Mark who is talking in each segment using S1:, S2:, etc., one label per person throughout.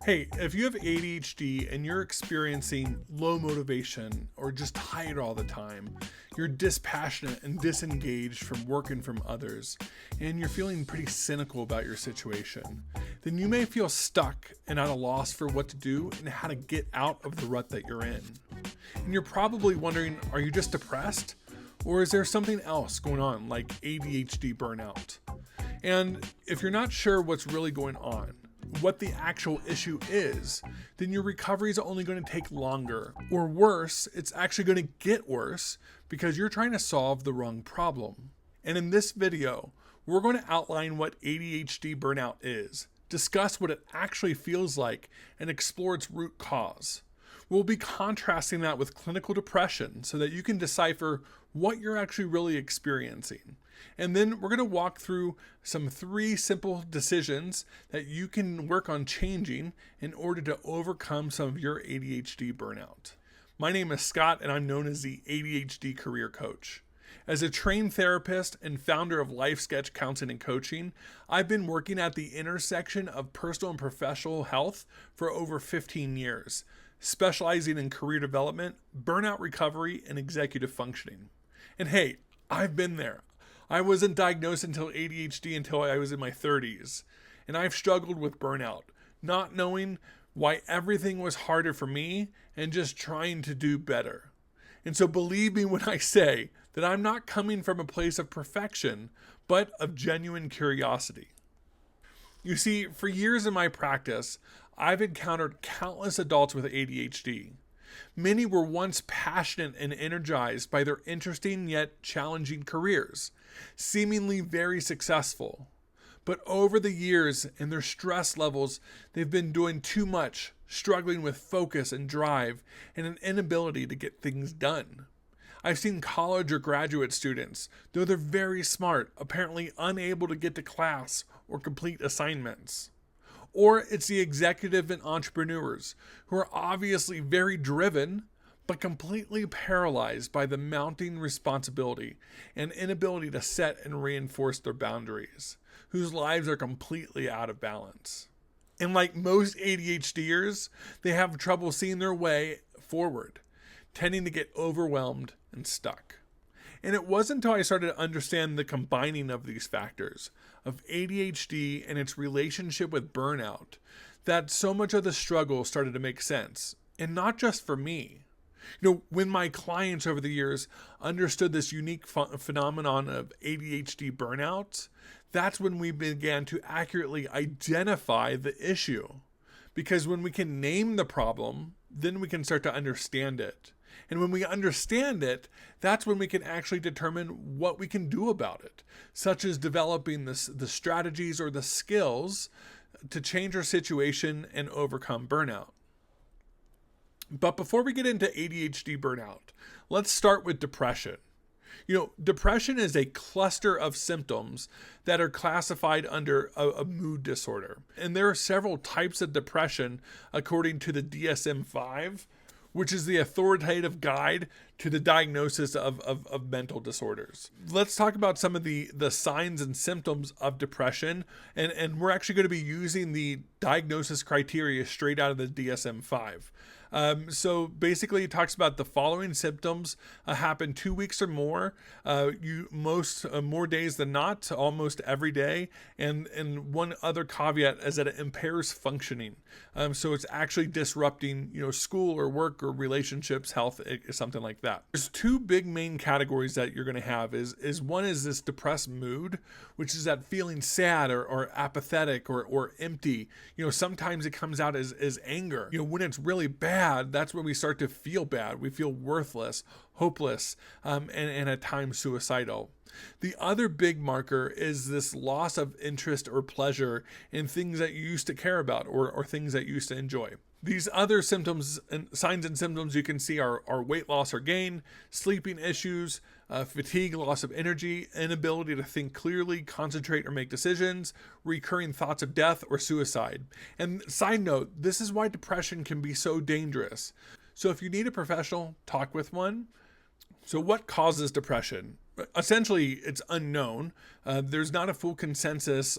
S1: Hey, if you have ADHD and you're experiencing low motivation or just tired all the time, you're dispassionate and disengaged from work and from others, and you're feeling pretty cynical about your situation, then you may feel stuck and at a loss for what to do and how to get out of the rut that you're in. And you're probably wondering, are you just depressed? Or is there something else going on, like ADHD burnout? And if you're not sure what's really going on, what the actual issue is, then your recovery is only going to take longer. Or worse, it's actually going to get worse because you're trying to solve the wrong problem. And in this video, we're going to outline what ADHD burnout is, discuss what it actually feels like, and explore its root cause. We'll be contrasting that with clinical depression so that you can decipher what you're actually really experiencing. And then we're going to walk through some 3 simple decisions that you can work on changing in order to overcome some of your ADHD burnout. My name is Scott, and I'm known as the ADHD Career Coach. As a trained therapist and founder of Life Sketch Counseling and Coaching, I've been working at the intersection of personal and professional health for over 15 years, specializing in career development, burnout recovery, and executive functioning. And hey, I've been there. I wasn't diagnosed until ADHD until I was in my 30s, and I've struggled with burnout, not knowing why everything was harder for me and just trying to do better. And so believe me when I say that I'm not coming from a place of perfection, but of genuine curiosity. You see, for years in my practice, I've encountered countless adults with ADHD. Many were once passionate and energized by their interesting yet challenging careers, seemingly very successful. But over the years and their stress levels, they've been doing too much, struggling with focus and drive, and an inability to get things done. I've seen college or graduate students, though they're very smart, apparently unable to get to class or complete assignments. Or it's the executive and entrepreneurs who are obviously very driven, but completely paralyzed by the mounting responsibility and inability to set and reinforce their boundaries, whose lives are completely out of balance. And like most ADHDers, they have trouble seeing their way forward, tending to get overwhelmed and stuck. And it wasn't until I started to understand the combining of these factors, of ADHD and its relationship with burnout, that so much of the struggle started to make sense. And not just for me. When my clients over the years understood this unique phenomenon of ADHD burnout, that's when we began to accurately identify the issue. Because when we can name the problem, then we can start to understand it. And when we understand it, that's when we can actually determine what we can do about it, such as developing the strategies or the skills to change our situation and overcome burnout. But before we get into ADHD burnout, let's start with depression. Depression is a cluster of symptoms that are classified under a mood disorder. And there are several types of depression according to the DSM-5, which is the authoritative guide to the diagnosis of mental disorders. Let's talk about some of the signs and symptoms of depression, and we're actually going to be using the diagnosis criteria straight out of the DSM-5. So basically it talks about the following symptoms happen 2 weeks or more, more days than not, almost every day. And one other caveat is that it impairs functioning. So it's actually disrupting, school or work or relationships, health, something like that. There's 2 big main categories that you're going to have is one is this depressed mood, which is that feeling sad or apathetic or empty. Sometimes it comes out as anger. When it's really bad, that's when we start to feel bad. We feel worthless, hopeless, and at times suicidal. The other big marker is this loss of interest or pleasure in things that you used to care about or things that you used to enjoy. These other symptoms and signs and symptoms you can see are weight loss or gain, sleeping issues, fatigue, loss of energy, inability to think clearly, concentrate, or make decisions, recurring thoughts of death or suicide. And side note, this is why depression can be so dangerous. So if you need a professional, talk with one. So what causes depression? Essentially, it's unknown. There's not a full consensus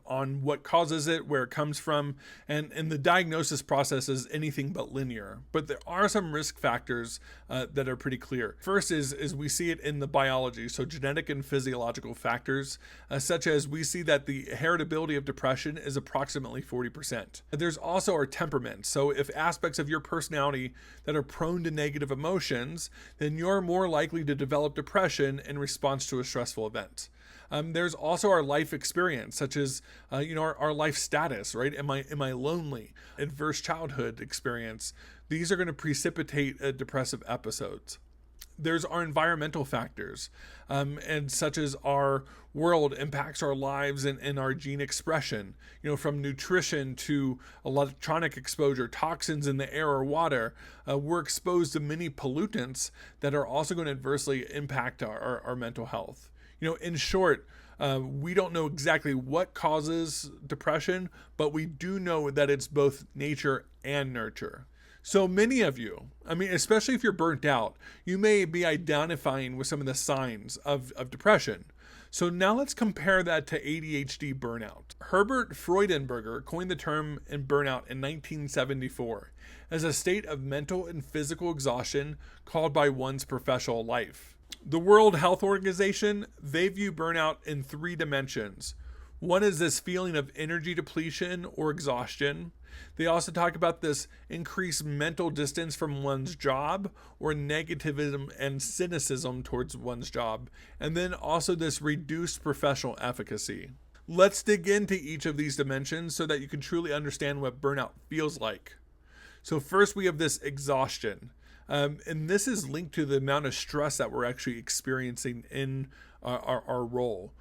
S1: on what causes it, where it comes from, and the diagnosis process is anything but linear. But there are some risk factors that are pretty clear. First is we see it in the biology, so genetic and physiological factors, such as we see that the heritability of depression is approximately 40%. There's also our temperament. So if aspects of your personality that are prone to negative emotions, then you're more likely to develop depression in response to a stressful event. There's also our life experience, such as our life status, right? Am I lonely? Adverse childhood experience. These are going to precipitate depressive episodes. There's our environmental factors, and such as our world impacts our lives and our gene expression, from nutrition to electronic exposure, toxins in the air or water. We're exposed to many pollutants that are also going to adversely impact our mental health. In short, we don't know exactly what causes depression, but we do know that it's both nature and nurture. So many of you, especially if you're burnt out, you may be identifying with some of the signs of depression. So now let's compare that to ADHD burnout. Herbert Freudenberger coined the term in burnout in 1974 as a state of mental and physical exhaustion caused by one's professional life. The World Health Organization, they view burnout in 3 dimensions. One is this feeling of energy depletion or exhaustion. They also talk about this increased mental distance from one's job, or negativism and cynicism towards one's job. And then also this reduced professional efficacy. Let's dig into each of these dimensions so that you can truly understand what burnout feels like. So first we have this exhaustion. And this is linked to the amount of stress that we're actually experiencing in our role.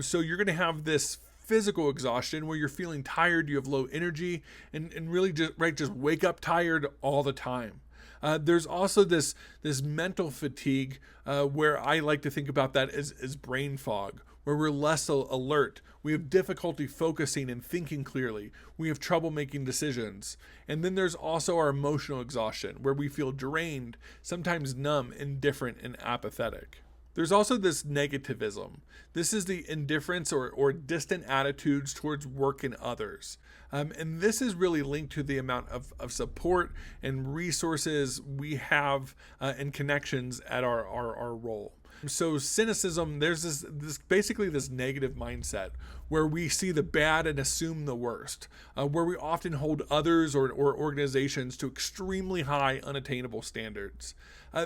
S1: So you're going to have this physical exhaustion where you're feeling tired, you have low energy, and really just wake up tired all the time. There's also this mental fatigue where I like to think about that as brain fog, where we're less alert. We have difficulty focusing and thinking clearly. We have trouble making decisions. And then there's also our emotional exhaustion, where we feel drained, sometimes numb, indifferent, and apathetic. There's also this negativism. This is the indifference or distant attitudes towards work and others. And this is really linked to the amount of support and resources we have and connections at our role. So cynicism, there's this basically this negative mindset where we see the bad and assume the worst, where we often hold others or organizations to extremely high unattainable standards.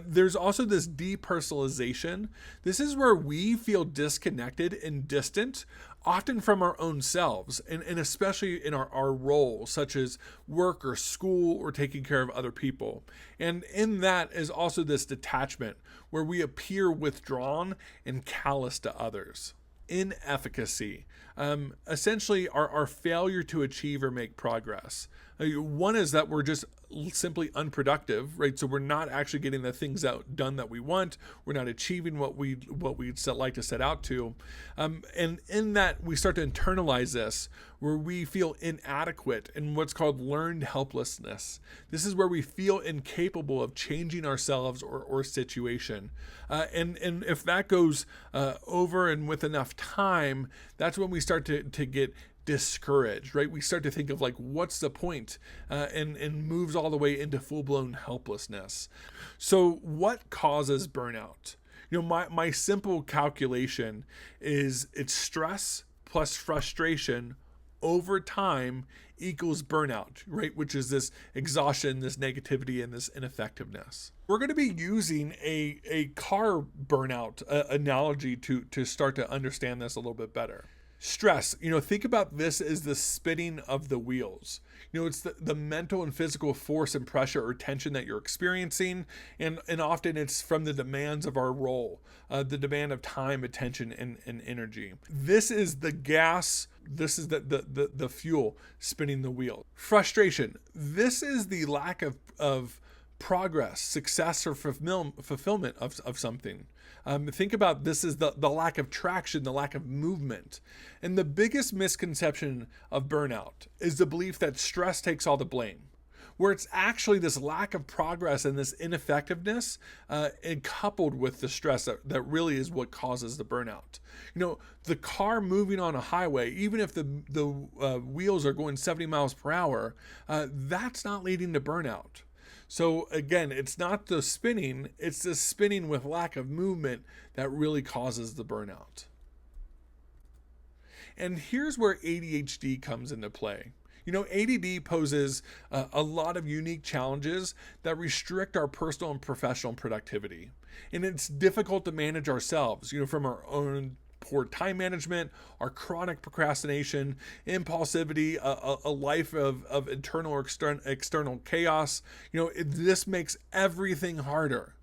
S1: There's also this depersonalization. This is where we feel disconnected and distant, often from our own selves, and especially in our roles, such as work or school or taking care of other people. And in that is also this detachment, where we appear withdrawn and callous to others. Inefficacy, essentially our failure to achieve or make progress. One is that we're just simply unproductive, right? So we're not actually getting the things done that we want. We're not achieving what we'd like to set out to. And in that, we start to internalize this, where we feel inadequate in what's called learned helplessness. This is where we feel incapable of changing ourselves or situation. And if that goes over and with enough time, that's when we start to get discouraged, right? We start to think of what's the point, and moves all the way into full-blown helplessness. So what causes burnout? My simple calculation is it's stress plus frustration over time equals burnout, right? Which is this exhaustion, this negativity, and this ineffectiveness. We're going to be using a car burnout analogy to start to understand this a little bit better. Stress, think about this as the spinning of the wheels. It's the mental and physical force and pressure or tension that you're experiencing. And often it's from the demands of our role, the demand of time, attention, and energy. This is the gas. This is the fuel spinning the wheel. Frustration. This is the lack of progress, success, or fulfillment of something. Think about this as the lack of traction, the lack of movement. And the biggest misconception of burnout is the belief that stress takes all the blame. where it's actually this lack of progress and this ineffectiveness, and coupled with the stress that really is what causes the burnout. The car moving on a highway, even if the wheels are going 70 miles per hour, that's not leading to burnout. So again, it's not the spinning, it's the spinning with lack of movement that really causes the burnout. And here's where ADHD comes into play. ADD poses a lot of unique challenges that restrict our personal and professional productivity. And it's difficult to manage ourselves, from our own poor time management, our chronic procrastination, impulsivity, a life of internal or external chaos. This makes everything harder.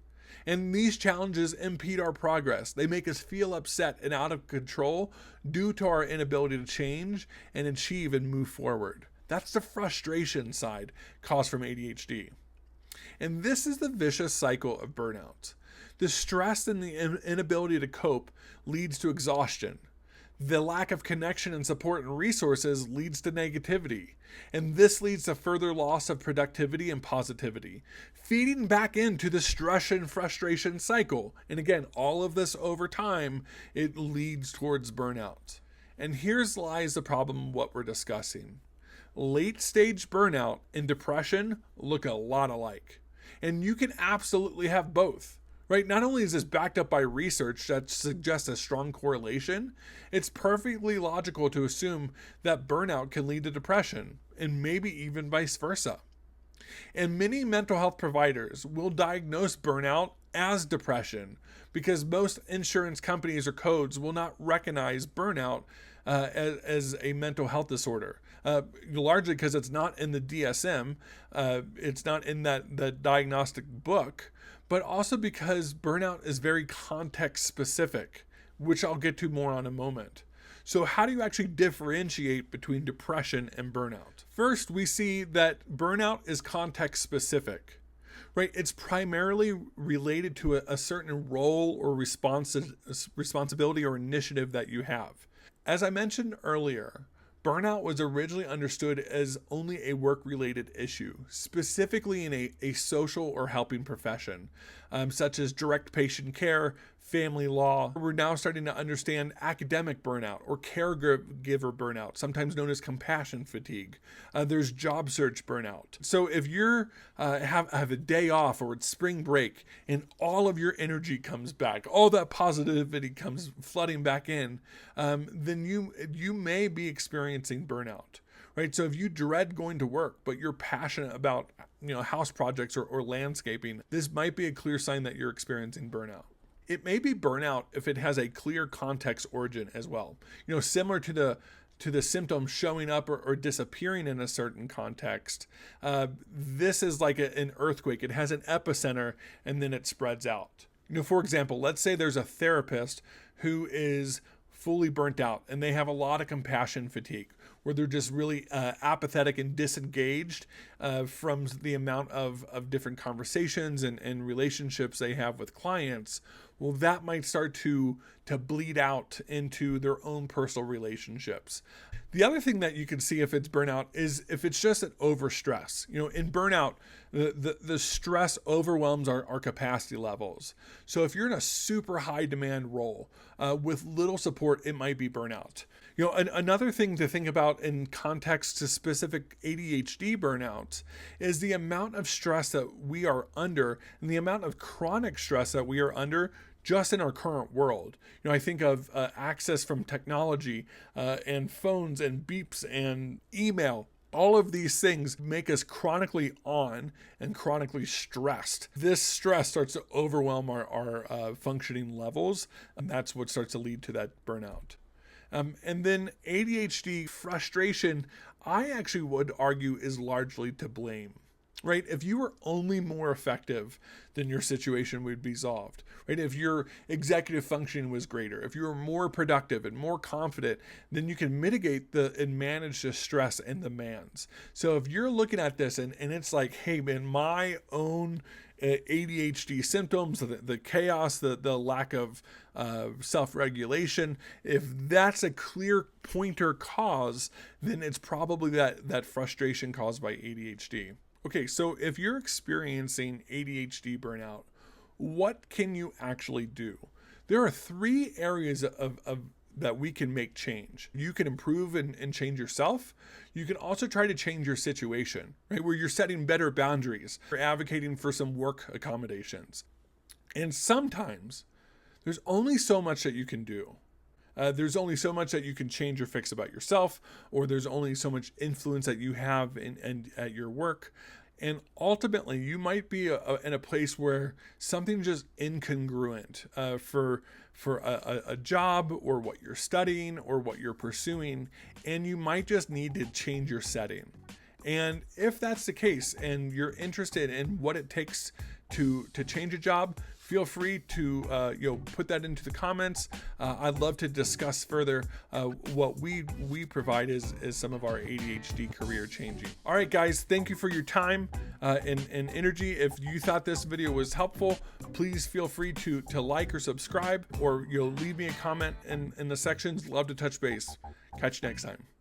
S1: And these challenges impede our progress. They make us feel upset and out of control due to our inability to change and achieve and move forward. That's the frustration side caused from ADHD. And this is the vicious cycle of burnout. The stress and the inability to cope leads to exhaustion. The lack of connection and support and resources leads to negativity. And this leads to further loss of productivity and positivity, feeding back into the stress and frustration cycle. And again, all of this over time, it leads towards burnout. And here's lies the problem of what we're discussing. Late stage burnout and depression look a lot alike. And you can absolutely have both. Right? Not only is this backed up by research that suggests a strong correlation, it's perfectly logical to assume that burnout can lead to depression, and maybe even vice versa. And many mental health providers will diagnose burnout as depression because most insurance companies or codes will not recognize burnout as a mental health disorder. Largely because it's not in the DSM, it's not in that diagnostic book, but also because burnout is very context specific, which I'll get to more in a moment. So how do you actually differentiate between depression and burnout? First, we see that burnout is context specific, right? It's primarily related to a certain role or responsibility or initiative that you have. As I mentioned earlier, burnout was originally understood as only a work-related issue, specifically in a social or helping profession, such as direct patient care, family law. We're now starting to understand academic burnout or caregiver burnout, sometimes known as compassion fatigue. There's job search burnout. So if you're have a day off or it's spring break and all of your energy comes back, all that positivity comes flooding back in, then you may be experiencing burnout. Right? So if you dread going to work, but you're passionate about house projects or landscaping, this might be a clear sign that you're experiencing burnout. It may be burnout if it has a clear context origin as well. Similar to the symptom showing up or disappearing in a certain context. This is like an earthquake. It has an epicenter and then it spreads out. For example, let's say there's a therapist who is fully burnt out and they have a lot of compassion fatigue, where they're just really apathetic and disengaged from the amount of different conversations and relationships they have with clients. Well, that might start to bleed out into their own personal relationships. The other thing that you can see if it's burnout is if it's just an overstress. In burnout, the stress overwhelms our capacity levels. So if you're in a super high demand role with little support, it might be burnout. Another thing to think about in context to specific ADHD burnout is the amount of stress that we are under and the amount of chronic stress that we are under just in our current world. I think of access from technology and phones and beeps and email. All of these things make us chronically on and chronically stressed. This stress starts to overwhelm our functioning levels, and that's what starts to lead to that burnout. And then ADHD frustration, I actually would argue, is largely to blame. Right? If you were only more effective, then your situation would be solved. Right? If your executive functioning was greater, if you were more productive and more confident, then you can mitigate and manage the stress and demands. So if you're looking at this and it's like, hey man, my own ADHD symptoms, the chaos, the lack of self-regulation, if that's a clear pointer cause, then it's probably that frustration caused by ADHD. Okay, so if you're experiencing ADHD burnout, what can you actually do? There are 3 areas of that we can make change. You can improve and change yourself. You can also try to change your situation, right? Where you're setting better boundaries, or advocating for some work accommodations. And sometimes there's only so much that you can do. There's only so much that you can change or fix about yourself, or there's only so much influence that you have at your work. And ultimately, you might be in a place where something's just incongruent for a job, or what you're studying, or what you're pursuing, and you might just need to change your setting. And if that's the case, and you're interested in what it takes to change a job, feel free to put that into the comments. I'd love to discuss further what we provide is some of our ADHD career changing. All right, guys, thank you for your time and energy. If you thought this video was helpful, please feel free to like or subscribe, or leave me a comment in the sections. Love to touch base. Catch you next time.